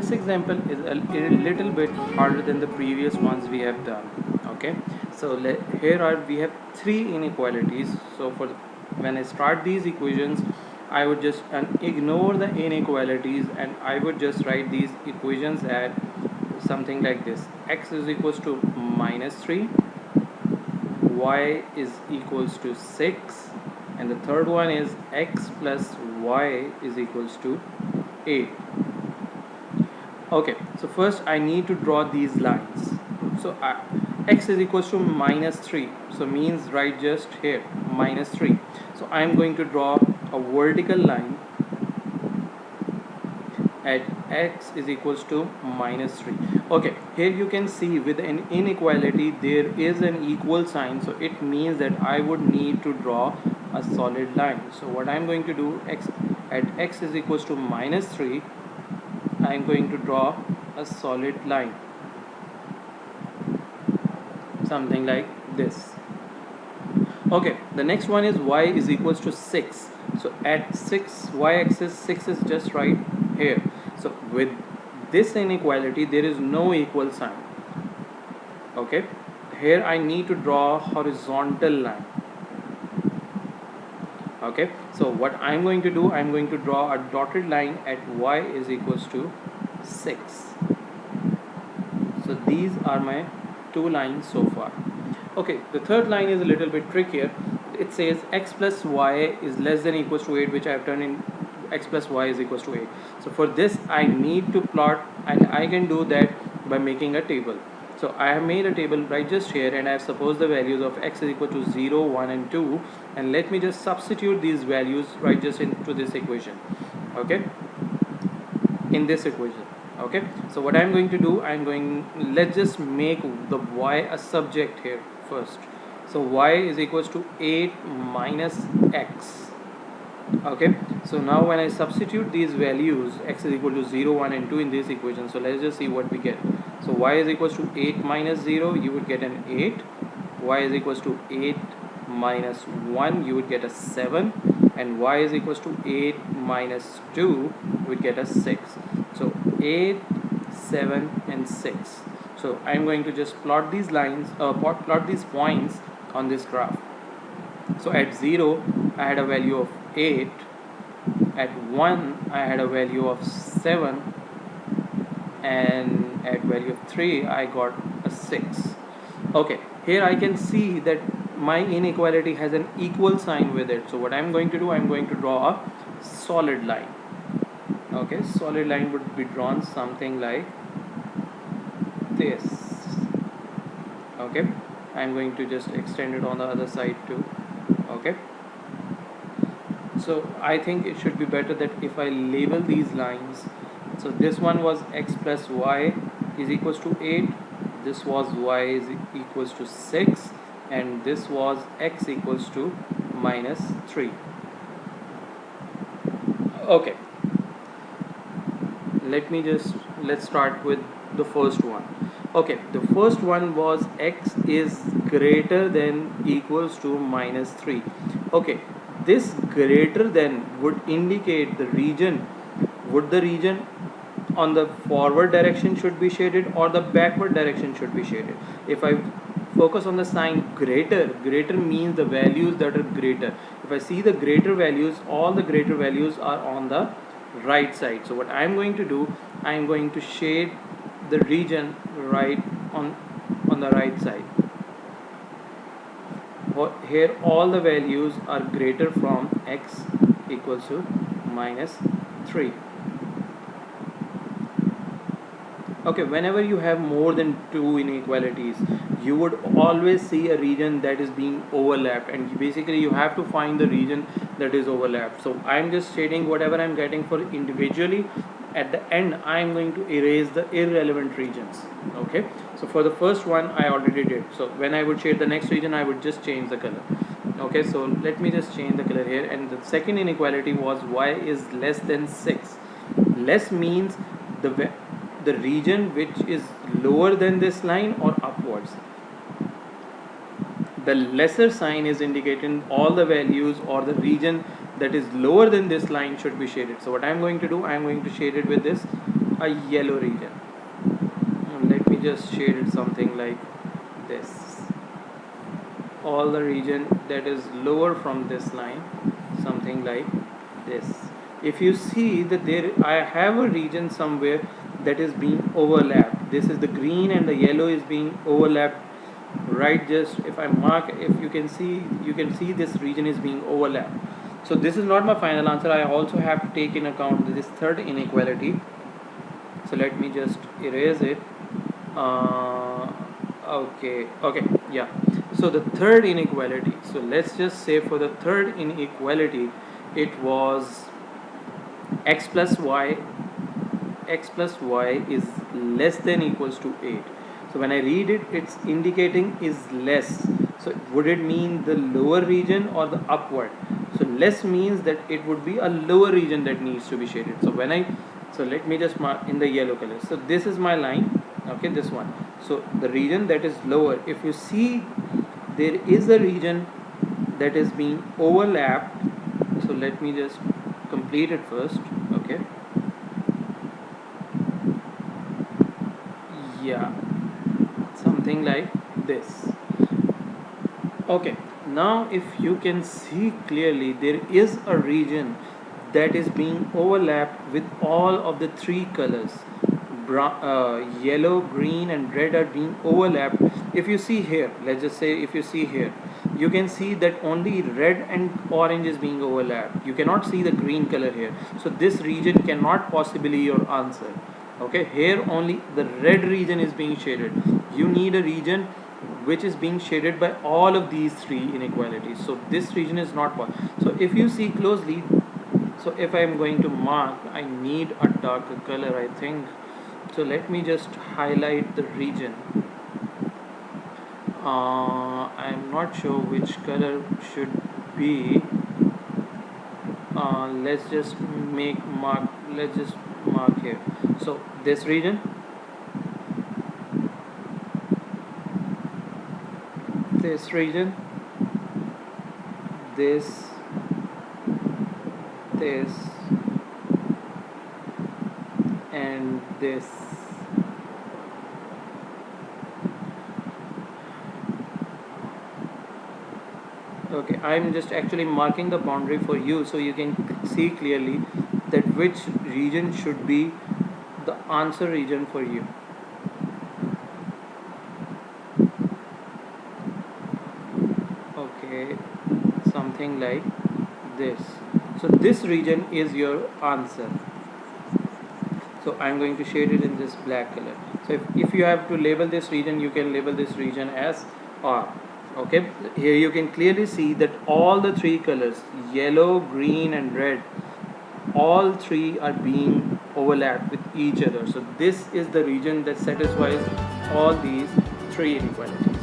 this example is a little bit harder than the previous ones we have done. Okay, so we have three inequalities. So when I start these equations, I would just ignore the inequalities and I would just write these equations at something like this: x is equals to -3, y is equals to 6, and the third one is x plus y is equals to 8. Okay, so first I need to draw these lines. So x is equals to -3, so means right just here -3. So I am going to draw a vertical line at x is equals to -3. Okay, here you can see with an inequality there is an equal sign, so it means that I would need to draw a solid line. So what I'm going to do, at x is equals to -3, I'm going to draw a solid line, something like this. Okay, the next one is y is equals to 6. So at 6 y-axis, 6 is just right here. So with this inequality there is no equal sign. Okay, here I need to draw a horizontal line. Okay, so what I'm going to do, I'm going to draw a dotted line at y is equals to 6. So these are my two lines so far. Okay, the third line is a little bit trickier. It says x plus y is less than equals to 8, which I have turned in x plus y is equals to 8. So for this I need to plot, and I can do that by making a table. So I have made a table right just here, and I have supposed the values of x is equal to 0, 1 and 2, and let me just substitute these values right just into this equation. Okay, in this equation. Okay, so what I'm going to do, let's just make the y a subject here first. So y is equals to 8 minus x. Okay, so now when I substitute these values, x is equal to 0, 1 and 2 in this equation, so let's just see what we get. So y is equals to 8 minus 0, you would get an 8. Y is equals to 8 minus 1, you would get a 7, and y is equals to 8 minus 2, you would get a 6. So 8, 7 and 6. So I'm going to just plot these lines, plot these points on this graph. So at 0 I had a value of 8, at 1 I had a value of 7, and at value of 3 I got a 6. Okay, here I can see that my inequality has an equal sign with it. So what I'm going to do, I'm going to draw a solid line. Okay, solid line would be drawn something like this. Okay, I'm going to just extend it on the other side too. Okay, so I think it should be better that if I label these lines. So this one was x plus y is equals to 8, this was y is equals to 6, and this was x equals to -3. Okay, let's start with the first one. Okay, the first one was x is greater than equals to -3. Okay, this greater than would indicate the region. Would the region on the forward direction should be shaded or the backward direction should be shaded? If I focus on the sign greater, greater means the values that are greater. If I see the greater values, all the greater values are on the right side. So what I'm going to do, I'm going to shade the region right on the right side. Here all the values are greater from x equals to -3. Okay, whenever you have more than two inequalities, you would always see a region that is being overlapped, and basically you have to find the region that is overlapped. So I'm just shading whatever I'm getting for individually. At the end I'm going to erase the irrelevant regions. Okay, so for the first one I already did. So when I would shade the next region, I would just change the color. Okay, so let me just change the color here. And the second inequality was y is less than 6. Less means the region which is lower than this line or upwards. The lesser sign is indicating all the values, or the region that is lower than this line should be shaded. So what I'm going to do, I'm going to shade it with this a yellow region. Let me just shade it something like this. All the region that is lower from this line, something like this. If you see that there I have a region somewhere that is being overlapped, this is the green and the yellow is being overlapped, right? Just if I mark, if you can see this region is being overlapped. So this is not my final answer. I also have to take in account this third inequality. So let me just erase it. Okay, yeah. So the third inequality, so let's just say for the third inequality, it was x plus y is less than equals to 8. So when I read it, it's indicating is less. So would it mean the lower region or the upward? So less means that it would be a lower region that needs to be shaded. So let me just mark in the yellow color. So this is my line, okay, this one. So the region that is lower, if you see there is a region that is being overlapped. So let me just complete it first, okay. Yeah, something like this. Okay, now if you can see clearly, there is a region that is being overlapped with all of the three colors. Yellow, green and red are being overlapped. If you see here, let's just say if you see here, you can see that only red and orange is being overlapped. You cannot see the green color here. So this region cannot possibly your answer. Okay, here only the red region is being shaded. You need a region which is being shaded by all of these three inequalities. So this region is not possible. So if you see closely, so if I am going to mark, I need a darker color, I think. So let me just highlight the region. I'm not sure which color should be. Let's just mark here. So this region, this region, this and this. Okay, I'm just actually marking the boundary for you so you can see clearly that which region should be the answer region for you. Okay, something like this. So this region is your answer. So I'm going to shade it in this black color. So if you have to label this region, you can label this region as R. Okay, here you can clearly see that all the three colors, yellow, green and red, all three are being overlapped with each other. So this is the region that satisfies all these three inequalities.